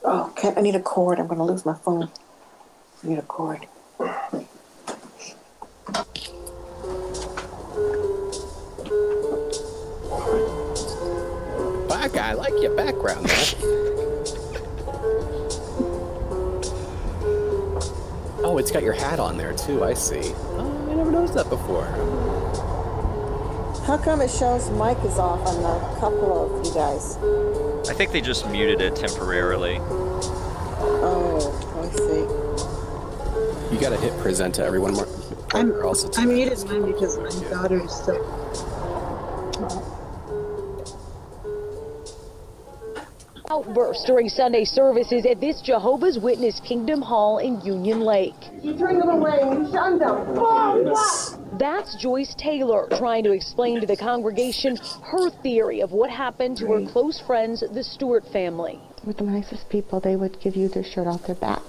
Oh, okay. I need a cord. I'm going to lose my phone. I need a cord. Back, I like your background there. Oh, it's got your hat on there too. I see. Oh, I never noticed that before. How come it shows mic is off on a couple of you guys? I think they just muted it temporarily. Oh, I see. You gotta hit present to everyone more. I muted mine because my daughter is still. Outburst during Sunday services at this Jehovah's Witness Kingdom Hall in Union Lake. You turn them away and shun them. That's Joyce Taylor trying to explain to the congregation her theory of what happened to her close friends, the Stewart family. With the nicest people, they would give you their shirt off their back.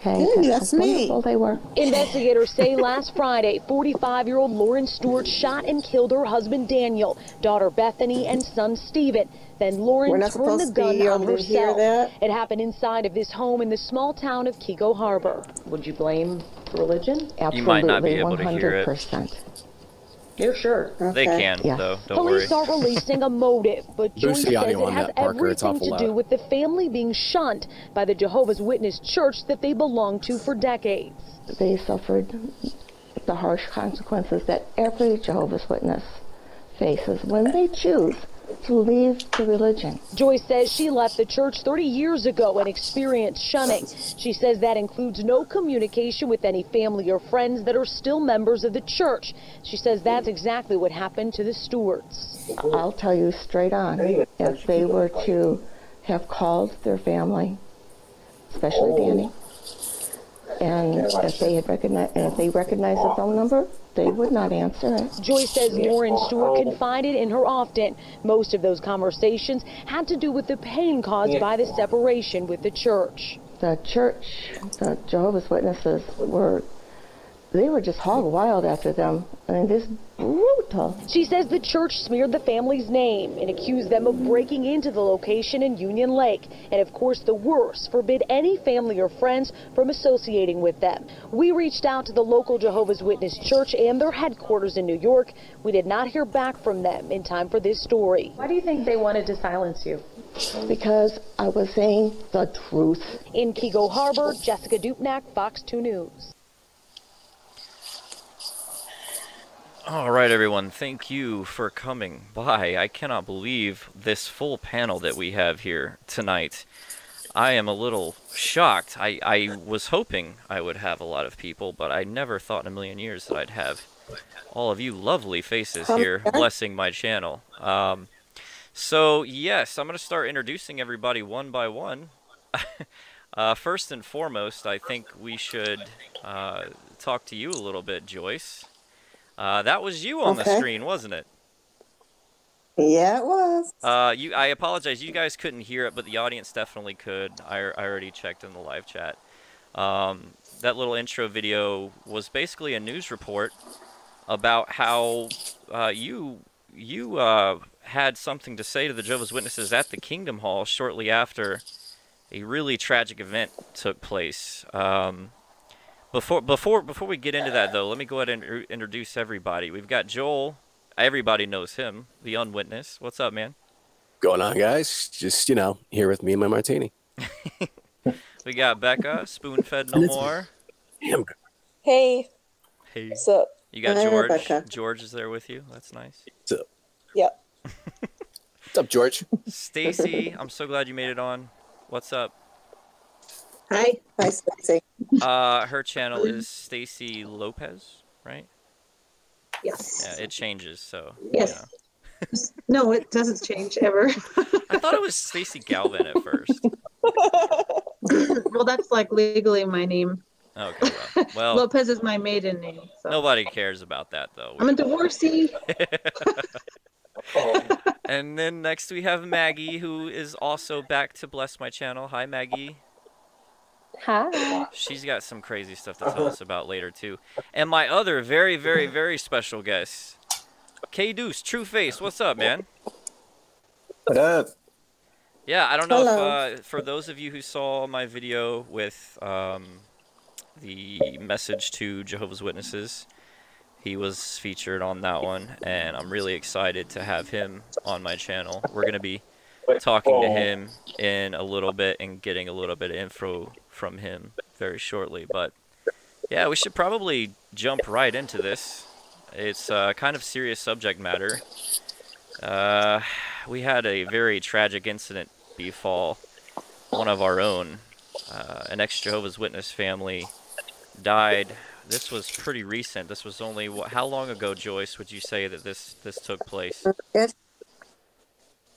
Okay, that's me. Wonderful they were. Investigators say last Friday, 45-year-old Lauren Stewart shot and killed her husband Daniel, daughter Bethany, and son Stephen. Then Lauren turned the gun on herself. It happened inside of this home in the small town of Keego Harbor. Would you blame religion? Absolutely, you might not be able to hear it. 100%. You're sure? They can, though. Don't Police worry. are releasing a motive, but Joyce says it has everything to do loud. with the family being shunned by the Jehovah's Witness church that they belonged to for decades. They suffered the harsh consequences that every Jehovah's Witness faces when they choose to leave the religion. Joyce says she left the church 30 years ago and experienced shunning. She says that includes no communication with any family or friends that are still members of the church. She says that's exactly what happened to the Stewarts. I'll tell you straight on, if they were to have called their family, especially Danny, and if they recognized the phone number, they would not answer it. Joyce says Lauren Stewart confided in her often. Most of those conversations had to do with the pain caused by the separation with the church. The church, the Jehovah's Witnesses they were just hog wild after them. I mean, this brutal. She says the church smeared the family's name and accused them of breaking into the location in Union Lake. And of course, the worst, forbid any family or friends from associating with them. We reached out to the local Jehovah's Witness church and their headquarters in New York. We did not hear back from them in time for this story. Why do you think they wanted to silence you? Because I was saying the truth. In Keego Harbor, Jessica Dupnack, Fox 2 News. All right, everyone. Thank you for coming by. I cannot believe this full panel that we have here tonight. I am a little shocked. I was hoping I would have a lot of people, but I never thought in a million years that I'd have all of you lovely faces here blessing my channel. So, yes, I'm going to start introducing everybody one by one. First and foremost, I think we should talk to you a little bit, Joyce. That was you on the screen, wasn't it? Yeah, it was. I apologize. You guys couldn't hear it, but the audience definitely could. I already checked in the live chat. That little intro video was basically a news report about how you had something to say to the Jehovah's Witnesses at the Kingdom Hall shortly after a really tragic event took place. Before we get into that, though, let me go ahead and introduce everybody. We've got Joel. Everybody knows him, the Unwitness. What's up, man? Going on, guys? Just, here with me and my martini. We got Becca, spoon-fed no more. Hey. Hey. What's up? You got George. Rebecca. George is there with you. That's nice. What's up? Yep. What's up, George? Stacy, I'm so glad you made it on. What's up? Hi. Hi, Stacy. Her channel is Stacy Lopez, right? Yes. Yeah, it changes, so. Yes. No, it doesn't change ever. I thought it was Stacy Galvin at first. Well, that's like legally my name. Okay, well. Lopez is my maiden name. So. Nobody cares about that, though. I'm a divorcee. And then next we have Maggie, who is also back to bless my channel. Hi, Maggie. Hi. She's got some crazy stuff to tell us about later, too. And my other very, very, very special guest, K-Deuce, True Face. What's up, man? What up? Yeah, I don't know Hello. if for those of you who saw my video with the message to Jehovah's Witnesses, he was featured on that one, and I'm really excited to have him on my channel. We're gonna be talking to him in a little bit and getting a little bit of info from him very shortly. But yeah, we should probably jump right into this. It's kind of serious subject matter. We had a very tragic incident befall one of our own. An ex-Jehovah's Witness family died. This was pretty recent. This was only, how long ago, Joyce, would you say that this took place? It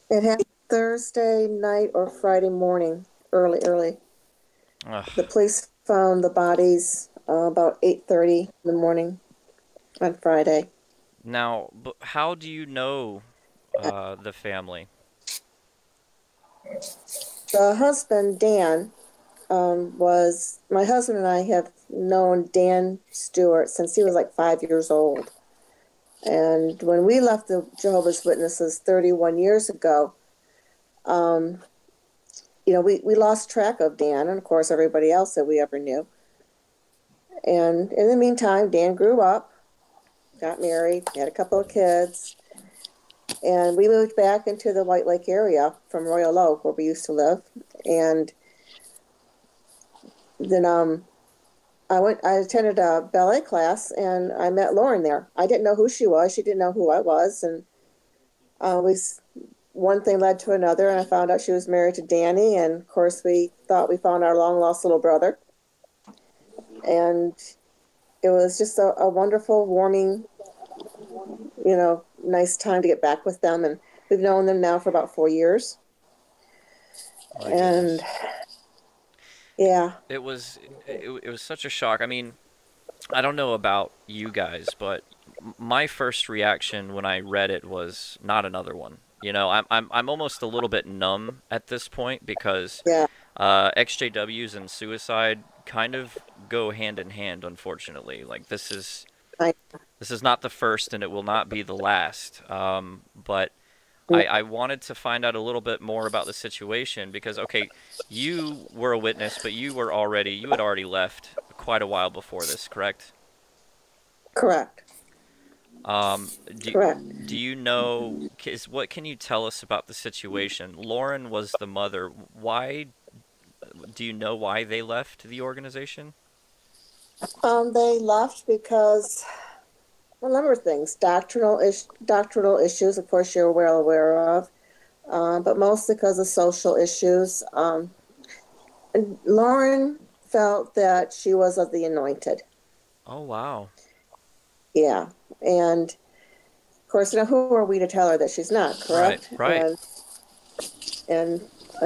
it happened Thursday night or Friday morning, early. Ugh. The police found the bodies about 8:30 in the morning on Friday. Now, how do you know the family? The husband, Dan, was my husband and I have known Dan Stewart since he was like 5 years old. And when we left the Jehovah's Witnesses 31 years ago, we lost track of Dan and, of course, everybody else that we ever knew. And in the meantime, Dan grew up, got married, had a couple of kids, and we moved back into the White Lake area from Royal Oak, where we used to live. And then I attended a ballet class, and I met Lauren there. I didn't know who she was. She didn't know who I was. And one thing led to another, and I found out she was married to Danny. And, of course, we thought we found our long-lost little brother. And it was just a wonderful, warming, nice time to get back with them. And we've known them now for about 4 years. My and goodness. Yeah. It was such a shock. I mean, I don't know about you guys, but my first reaction when I read it was not another one. I'm almost a little bit numb at this point because Yeah. XJWs and suicide kind of go hand in hand, unfortunately. Like this is not the first, and it will not be the last. But I wanted to find out a little bit more about the situation because, okay, you were a witness, but you had already left quite a while before this, correct? Correct. Correct. Do you know, what can you tell us about the situation? Lauren was the mother. Do you know why they left the organization? They left because a number of things, doctrinal issues, of course, you're well aware of, but mostly because of social issues. And Lauren felt that she was of the anointed. Oh, wow. Yeah. And, of course, who are we to tell her that she's not, correct? Right. And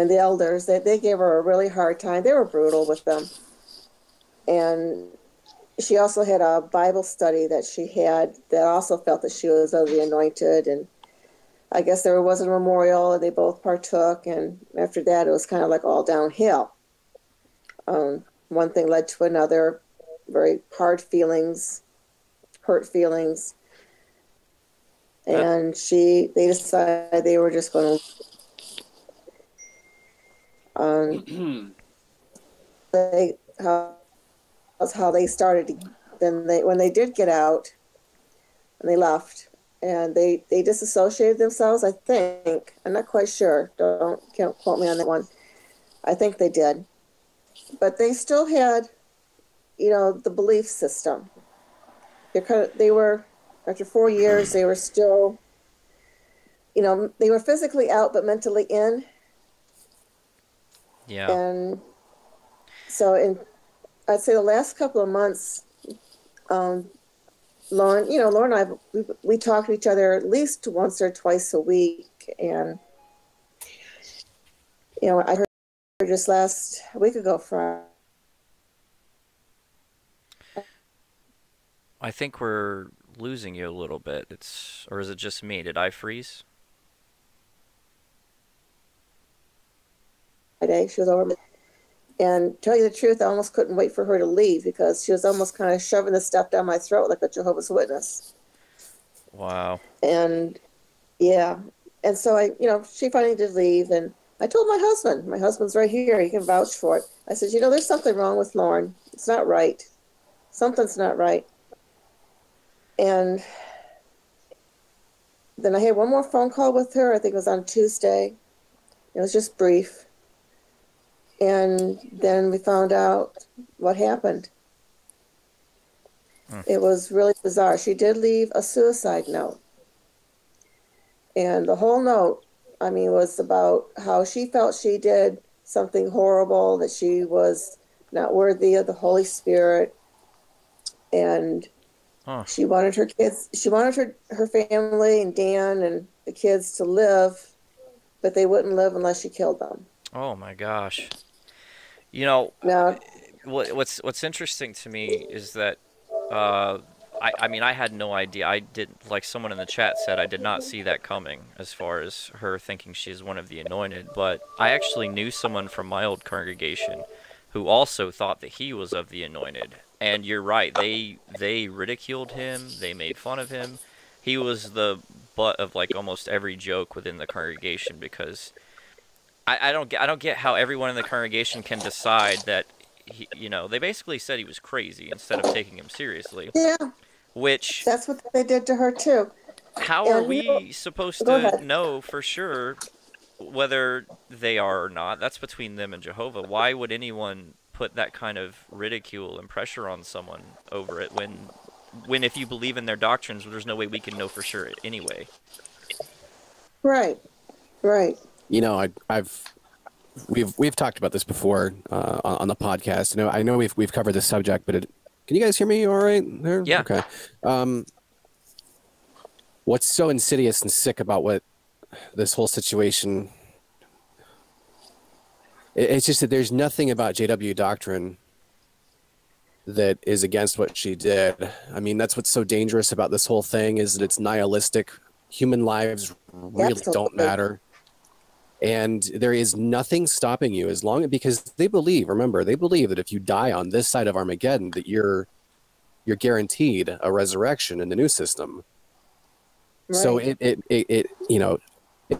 the elders, they gave her a really hard time. They were brutal with them. And she also had a Bible study that she had that also felt that she was of the anointed. And I guess there was a memorial, and they both partook. And after that, it was kind of like all downhill. One thing led to another, very hard feelings, hurt feelings. And they decided they were just going to that's how they started. When they did get out and they left, and they disassociated themselves, I think. I'm not quite sure. Can't quote me on that one. I think they did. But they still had, the belief system. They were, after 4 years, they were still, they were physically out but mentally in. Yeah. And so I'd say the last couple of months, Lauren and I, we talk to each other at least once or twice a week. And, I heard just last week ago from. I think we're losing you a little bit. Or is it just me? Did I freeze? Friday, she was over. And tell you the truth, I almost couldn't wait for her to leave because she was almost kind of shoving the stuff down my throat like a Jehovah's Witness. Wow. And yeah, and so she finally did leave, I told my husband. My husband's right here. He can vouch for it. I said, there's something wrong with Lauren. It's not right. Something's not right. And then I had one more phone call with her. I think it was on Tuesday. It was just brief. And then we found out what happened. It was really bizarre. She did leave a suicide note. And the whole note, was about how she felt she did something horrible, that she was not worthy of the Holy Spirit. And she wanted her kids, she wanted her family and Dan and the kids to live, but they wouldn't live unless she killed them. Oh my gosh. Now, what's interesting to me is that I had no idea. I did, like someone in the chat said, I did not see that coming as far as her thinking she's one of the anointed. But I actually knew someone from my old congregation who also thought that he was of the anointed. And you're right. They ridiculed him. They made fun of him. He was the butt of like almost every joke within the congregation because I don't get how everyone in the congregation can decide that they basically said he was crazy instead of taking him seriously. Yeah. Which that's what they did to her too. How are we supposed to know for sure whether they are or not? That's between them and Jehovah. Why would anyone put that kind of ridicule and pressure on someone over it when if you believe in their doctrines, there's no way we can know for sure anyway? Right. We've talked about this before on the podcast. I know we've covered this subject, but can you guys hear me all right there? Yeah. Okay. What's so insidious and sick about what this whole situation? It's just that there's nothing about JW doctrine that is against what she did. That's what's so dangerous about this whole thing is that it's nihilistic. Human lives really don't matter. And there is nothing stopping you because they believe that if you die on this side of Armageddon, that you're guaranteed a resurrection in the new system. Right. So it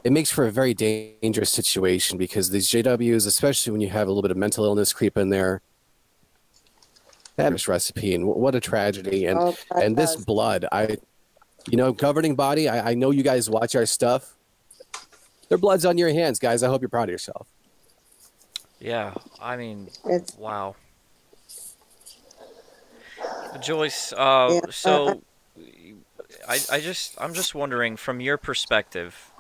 makes for a very dangerous situation because these JWs, especially when you have a little bit of mental illness creep in there, that recipe, and what a tragedy. And this blood, governing body, I know you guys watch our stuff. Their blood's on your hands, guys. I hope you're proud of yourself. Yeah, wow. Joyce, so I'm just wondering, from your perspective,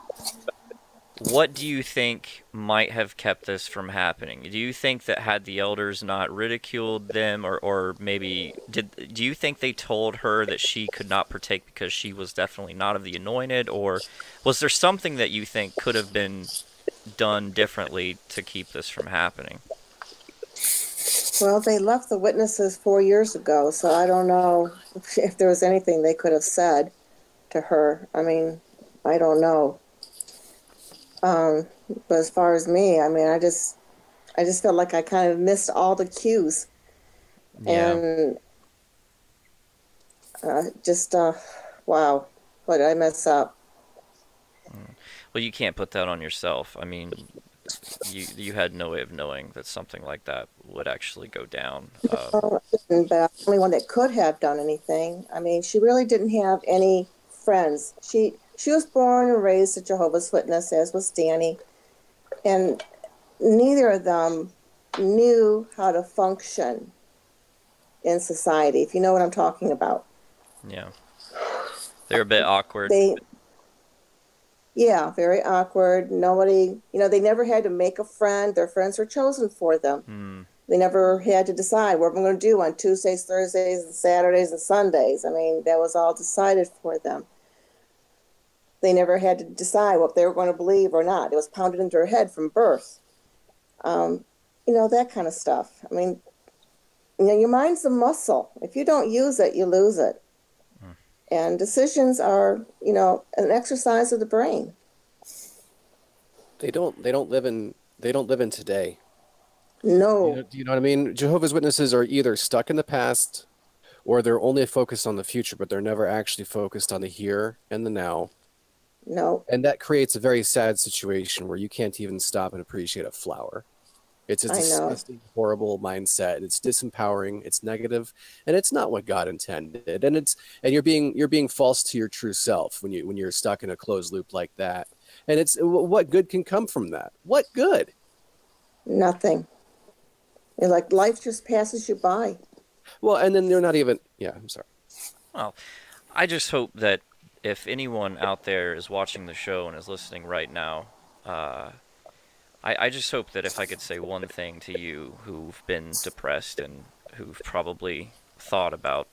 what do you think might have kept this from happening? Do you think that had the elders not ridiculed them, or maybe do you think they told her that she could not partake because she was definitely not of the anointed, or was there something that you think could have been done differently to keep this from happening? Well, they left the witnesses 4 years ago, so I don't know if there was anything they could have said to her. I don't know. But as far as me, I just felt like I kind of missed all the cues. Yeah. And wow, what did I mess up? Well, you can't put that on yourself. You had no way of knowing that something like that would actually go down. But I'm the only one that could have done anything. She really didn't have any friends. She was born and raised a Jehovah's Witness, as was Danny, and neither of them knew how to function in society, if you know what I'm talking about. Yeah. They're a bit awkward. Yeah, very awkward. Nobody, they never had to make a friend. Their friends were chosen for them. They never had to decide what we're going to do on Tuesdays, Thursdays, and Saturdays, and Sundays. That was all decided for them. They never had to decide what they were going to believe or not. It was pounded into their head from birth. That kind of stuff. Your mind's a muscle. If you don't use it, you lose it. And decisions are, an exercise of the brain. They don't live in today. No. Do you know what I mean? Jehovah's Witnesses are either stuck in the past or they're only focused on the future, but they're never actually focused on the here and the now. No. And that creates a very sad situation where you can't even stop and appreciate a flower. It's a disgusting, horrible mindset. It's disempowering. It's negative, and it's not what God intended. And you're being false to your true self when you're stuck in a closed loop like that. And it's what good can come from that? What good? Nothing. And like life just passes you by. Well, and then they're not even. Yeah, I'm sorry. Well, I just hope that if anyone out there is watching the show and is listening right now, I just hope that if I could say one thing to you who've been depressed and who've probably thought about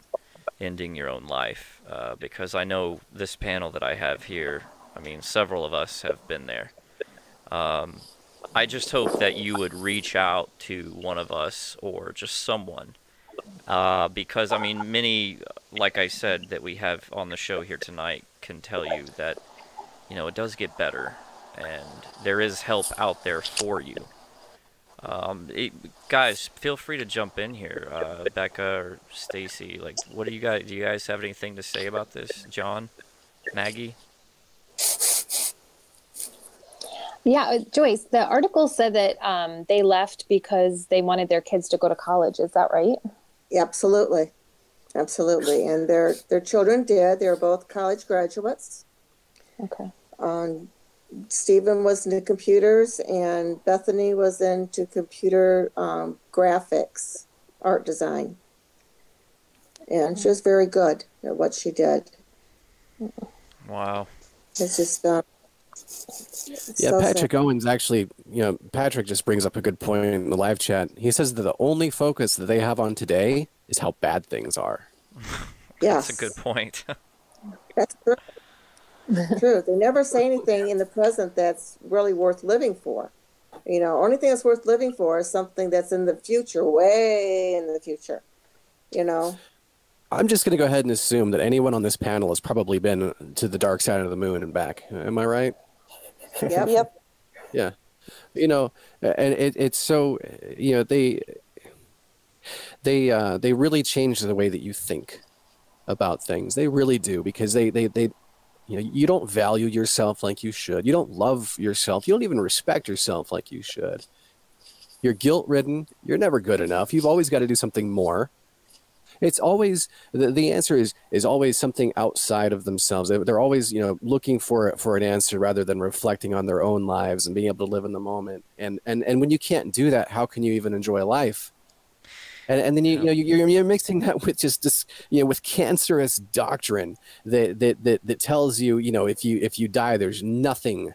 ending your own life, because I know this panel that I have here, I mean, several of us have been there. I just hope that you would reach out to one of us or just someone. Because, I mean, many, like I said, that we have on the show here tonight can tell you that, you know, it does get better. And there is help out there for you. Guys, feel free to jump in here. Becca or Stacy, like, do you guys have anything to say about this? John, Maggie? Yeah, Joyce, the article said that they left because they wanted their kids to go to college. Is that right? Yeah, absolutely. Absolutely. And their children did. They were both college graduates. Okay. Stephen was into computers, and Bethany was into computer graphics, art design. And she was very good at what she did. Wow. It's just... yeah, so Patrick sad. Owens actually, you know, Patrick just brings up a good point in the live chat. He says that the only focus that they have on today is how bad things are. That's a good point. That's true. True. They never say anything in the present that's really worth living for. You know, only thing that's worth living for is something that's in the future, way in the future. You know. I'm just going to go ahead and assume that anyone on this panel has probably been to the dark side of the moon and back. Am I right? Yep. Yep. Yeah. You know, and it's so, you know, they really change the way that you think about things. They really do, because they you know, you don't value yourself like you should. You don't love yourself. You don't even respect yourself like you should. You're guilt-ridden. You're never good enough. You've always got to do something more. It's always the answer is always something outside of themselves. They're always, you know, looking for an answer rather than reflecting on their own lives and being able to live in the moment. And when you can't do that, how can you even enjoy life? And then you know you're mixing that with just this, you know, with cancerous doctrine that tells you, you know, if you die, there's nothing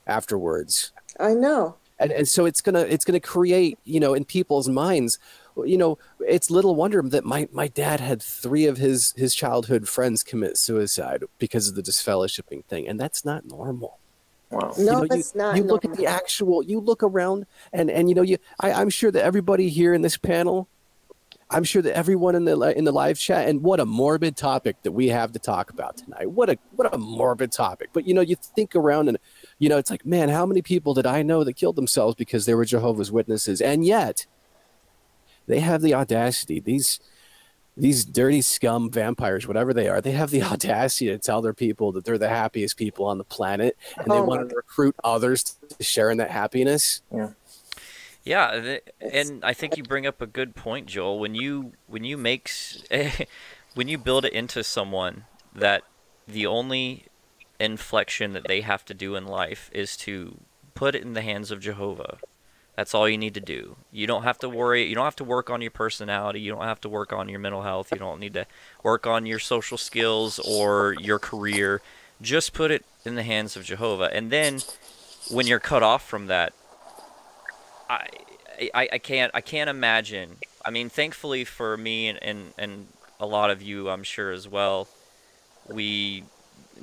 afterwards. I know. And so it's gonna create, you know, in people's minds, you know, it's little wonder that my dad had 3 of his childhood friends commit suicide because of the disfellowshipping thing, and that's not normal. Wow. No, that's not. You look at the actual. You look around, and you know, I'm sure that everybody here in this panel, I'm sure that everyone in the live chat, and what a morbid topic that we have to talk about tonight. What a morbid topic. But you know, you think around, and you know, it's like, man, how many people did I know that killed themselves because they were Jehovah's Witnesses, and yet they have the audacity. These dirty scum vampires, whatever they are, they have the audacity to tell their people that they're the happiest people on the planet, and they want to recruit others to share in that happiness. Yeah. Yeah, and I think you bring up a good point, Joel. When you make when you build it into someone that the only inflection that they have to do in life is to put it in the hands of Jehovah. That's all you need to do. You don't have to worry. You don't have to work on your personality. You don't have to work on your mental health. You don't need to work on your social skills or your career. Just put it in the hands of Jehovah. And then when you're cut off from that, I can't imagine. I mean, thankfully for me and a lot of you, I'm sure as well, we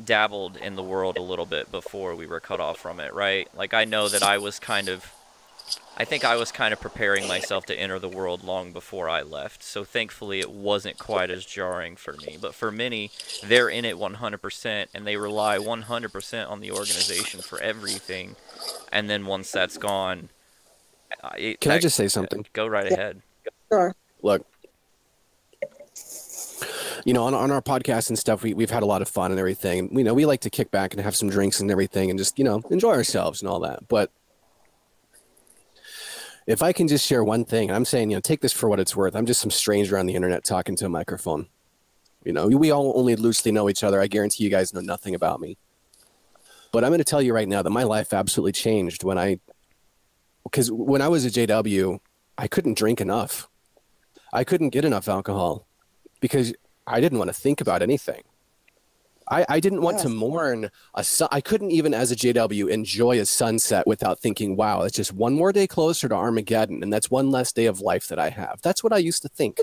dabbled in the world a little bit before we were cut off from it, right? Like, I know that I think I was kind of preparing myself to enter the world long before I left. So thankfully it wasn't quite as jarring for me. But for many, they're in it 100% and they rely 100% on the organization for everything. And then once that's gone, can I just say something? Go right ahead. Sure. Look, you know, on our podcast and stuff, we've had a lot of fun and everything. You know, we like to kick back and have some drinks and everything and just, you know, enjoy ourselves and all that. But if I can just share one thing, I'm saying, you know, take this for what it's worth. I'm just some stranger on the internet talking to a microphone. You know, we all only loosely know each other. I guarantee you guys know nothing about me. But I'm going to tell you right now that my life absolutely changed because when I was a JW, I couldn't drink enough. I couldn't get enough alcohol because I didn't want to think about anything. I didn't want to mourn I couldn't even as a JW enjoy a sunset without thinking, wow, it's just one more day closer to Armageddon, and that's one less day of life that I have. That's what I used to think.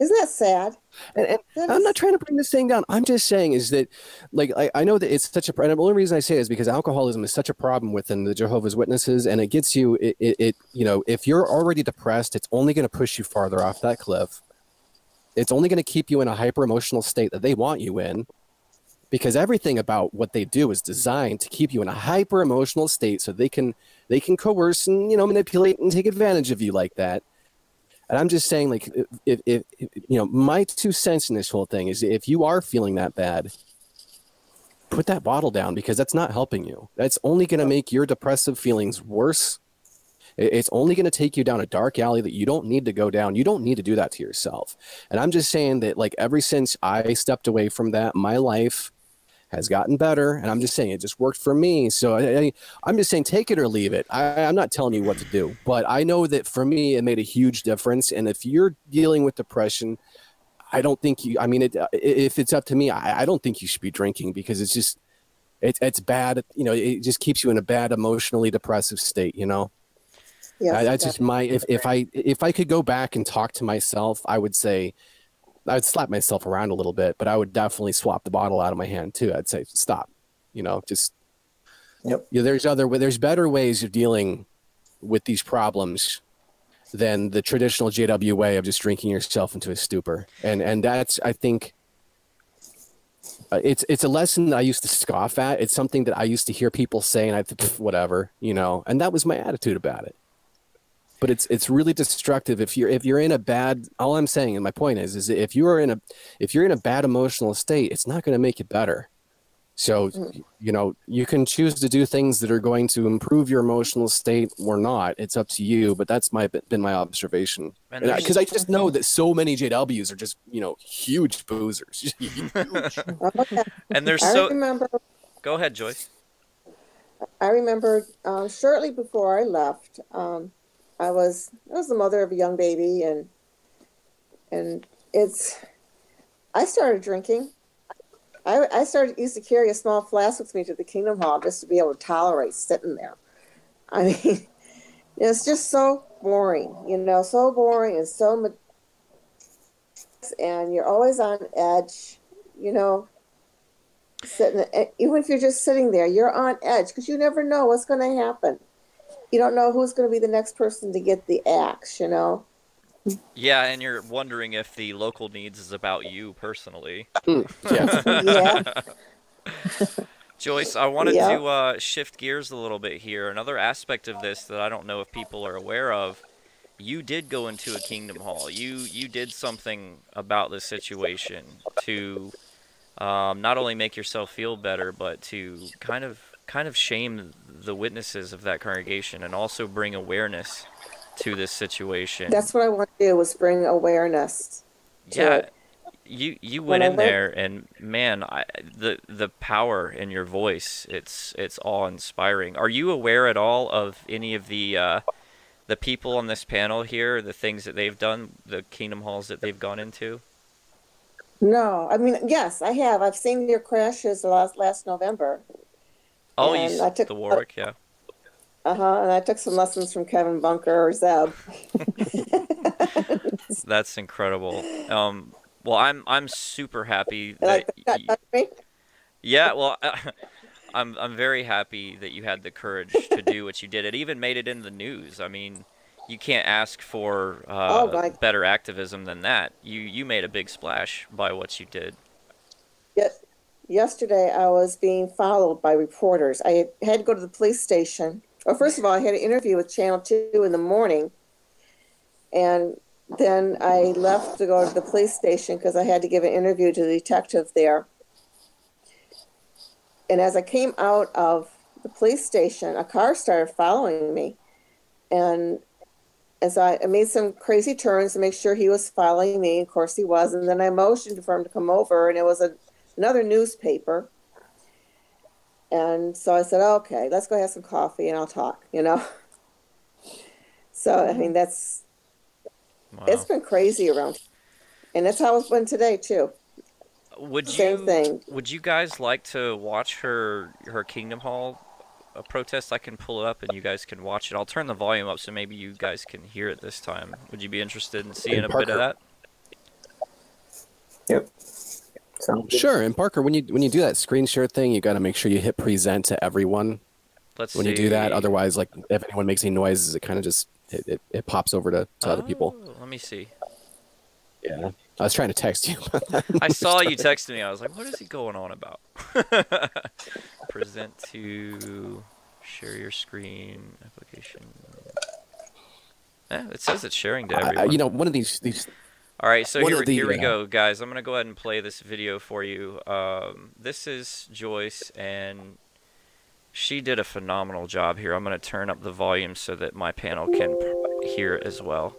Isn't that sad? And I'm not trying to bring this thing down. I'm just saying is that, like, I know that it's such a, and the only reason I say it is because alcoholism is such a problem within the Jehovah's Witnesses, and it gets you, you know, if you're already depressed, it's only going to push you farther off that cliff. It's only going to keep you in a hyper emotional state that they want you in, because everything about what they do is designed to keep you in a hyper emotional state so they can coerce and, you know, manipulate and take advantage of you like that. And I'm just saying, like, if you know, my 2 cents in this whole thing is if you are feeling that bad, put that bottle down, because that's not helping you. That's only going to make your depressive feelings worse. It's only going to take you down a dark alley that you don't need to go down. You don't need to do that to yourself. And I'm just saying that, like, ever since I stepped away from that, my life has gotten better, and I'm just saying it just worked for me. So I'm just saying take it or leave it. I'm not telling you what to do, but I know that for me it made a huge difference. And if you're dealing with depression, I don't think you, I mean, if it's up to me, I don't think you should be drinking, because it's just, it's bad. You know, it just keeps you in a bad, emotionally depressive state, you know? Yeah, that's just my, if I could go back and talk to myself, I would say, I'd slap myself around a little bit, but I would definitely swap the bottle out of my hand too. I'd say, stop, you know, just, yep. You know, there's better ways of dealing with these problems than the traditional JW way of just drinking yourself into a stupor. And that's, I think, it's a lesson that I used to scoff at. It's something that I used to hear people say, and I think, whatever, you know, and that was my attitude about it. But it's really destructive if you're in a bad. All I'm saying, and my point is if you're in a bad emotional state, it's not going to make you better. So you know, you can choose to do things that are going to improve your emotional state or not. It's up to you. But that's been my observation, because I just know that so many JWs are just, you know, huge boozers. Huge. And there's Go ahead, Joyce. I remember shortly before I left. I was the mother of a young baby, and I started drinking. I used to carry a small flask with me to the Kingdom Hall just to be able to tolerate sitting there. I mean, it's just so boring, you know, so boring and and you're always on edge, you know, even if you're just sitting there, you're on edge because you never know what's going to happen. You don't know who's going to be the next person to get the axe, you know? Yeah, and you're wondering if the local needs is about you personally. Yeah. Joyce, I wanted to shift gears a little bit here. Another aspect of this that I don't know if people are aware of, you did go into a Kingdom Hall. You did something about this situation to not only make yourself feel better, but to kind of shame the witnesses of that congregation and also bring awareness to this situation. That's what I want to do, was bring awareness to it. You went in there, and man, the power in your voice, it's awe-inspiring. Are you aware at all of any of the people on this panel here, the things that they've done, the Kingdom Halls that they've gone into? No, I mean, yes, I have. I've seen your crashes last November. Oh, I took the Warwick, yeah. And I took some lessons from Kevin Bunker or Zeb. That's incredible. Well, I'm super happy that yeah, well, I'm very happy that you had the courage to do what you did. It even made it in the news. I mean, you can't ask for better activism than that. You made a big splash by what you did. Yesterday, I was being followed by reporters. I had to go to the police station. Well, first of all, I had an interview with Channel 2 in the morning, and then I left to go to the police station because I had to give an interview to the detective there. And as I came out of the police station, a car started following me. And as I made some crazy turns to make sure he was following me. Of course he was. And then I motioned for him to come over, and it was another newspaper. And so I said, okay, let's go have some coffee and I'll talk, you know. So, I mean, it's been crazy around. And that's how it's been today, too. Same thing. Would you guys like to watch her Kingdom Hall protest? I can pull it up and you guys can watch it. I'll turn the volume up so maybe you guys can hear it this time. Would you be interested in seeing a bit of that? Yep. Sure. And Parker, when you do that screen share thing, you got to make sure you hit present to everyone. When you do that, otherwise, like if anyone makes any noises, it kind of just it pops over to other people. Let me see. Yeah, I was trying to text you. I saw you texting me. I was like, what is he going on about? Present to share your screen application. It says it's sharing to everyone. You know, one of these. All right, so here we go, guys. I'm going to go ahead and play this video for you. This is Joyce, and she did a phenomenal job here. I'm going to turn up the volume so that my panel can hear it as well.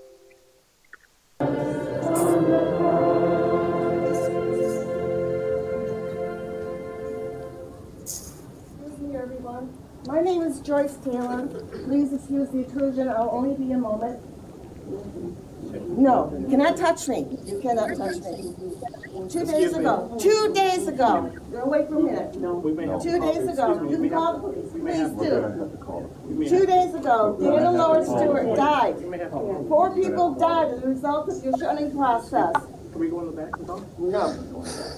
Excuse me, everyone. My name is Joyce Taylor. Please excuse the intrusion. I'll only be a moment. No, you cannot touch me. You cannot touch me. 2 days ago. 2 days ago. You're away for a minute. 2 days ago. You can call the police. Please do. 2 days ago, Daniel Lord Stewart died. 4 people died as a result of your shunning process. Can we go in the back and talk? No.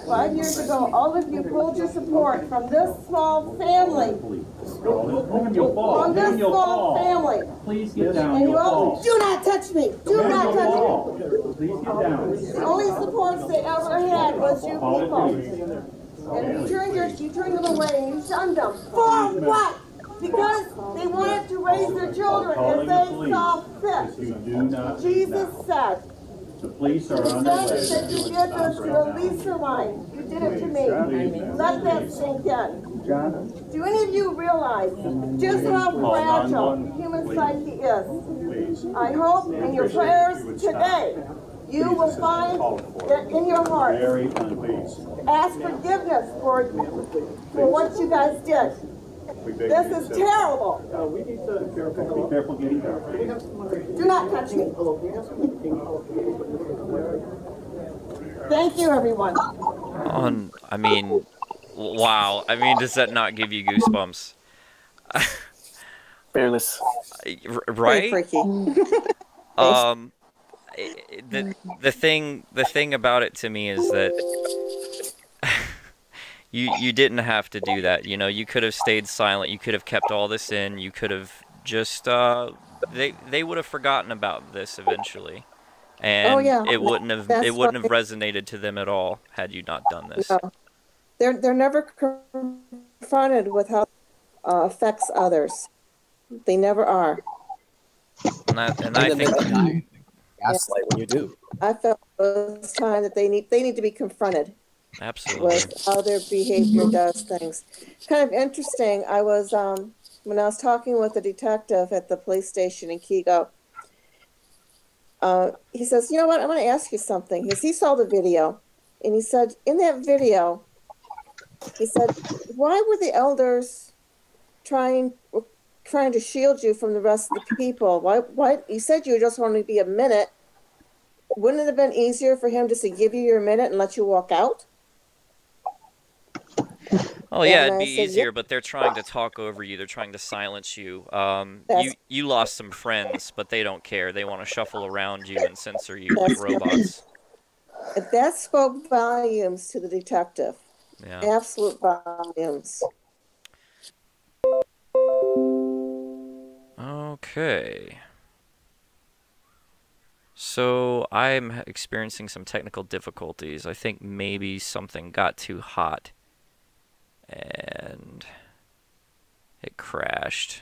5 years ago, all of you pulled your support from this small family. From this small family. Please get down. And you all do not touch me. Do not touch me. Please get down. The only supports they ever had was you people. And you turned them away and you shunned them. For what? Because they wanted to raise their children as they saw fit. Jesus said, the police are on their way. You said you did this to Elisa line. You did it to me. Let that sink in. Do any of you realize just how fragile the human psyche is? I hope in your prayers today you will find that in your heart. Ask forgiveness for what you guys did. This is terrible. We need to be careful getting there. Do not touch me. Thank you, everyone. I mean, wow. I mean, does that not give you goosebumps? Fairness. Right? The thing about it to me is that you didn't have to do that. You know, you could have stayed silent. You could have kept all this in. You could have just they would have forgotten about this eventually, and it wouldn't have resonated to them at all had you not done this. No. They're never confronted with how it affects others. They never are. And I think gaslight when you do. I felt it was time that they need to be confronted. Absolutely. With how their behavior does things. Kind of interesting. I was when I was talking with the detective at the police station in Keego. He says, "You know what? I'm going to ask you something." He saw the video, and he said, "In that video," he said, "why were the elders trying to shield you from the rest of the people? Why? You said you just wanted to be a minute. Wouldn't it have been easier for him just to give you your minute and let you walk out?" Oh yeah, it'd be easier, but they're trying to talk over you. They're trying to silence you. You lost some friends, but they don't care. They want to shuffle around you and censor you like robots. That spoke volumes to the detective. Yeah. Absolute volumes. Okay. So I'm experiencing some technical difficulties. I think maybe something got too hot and it crashed.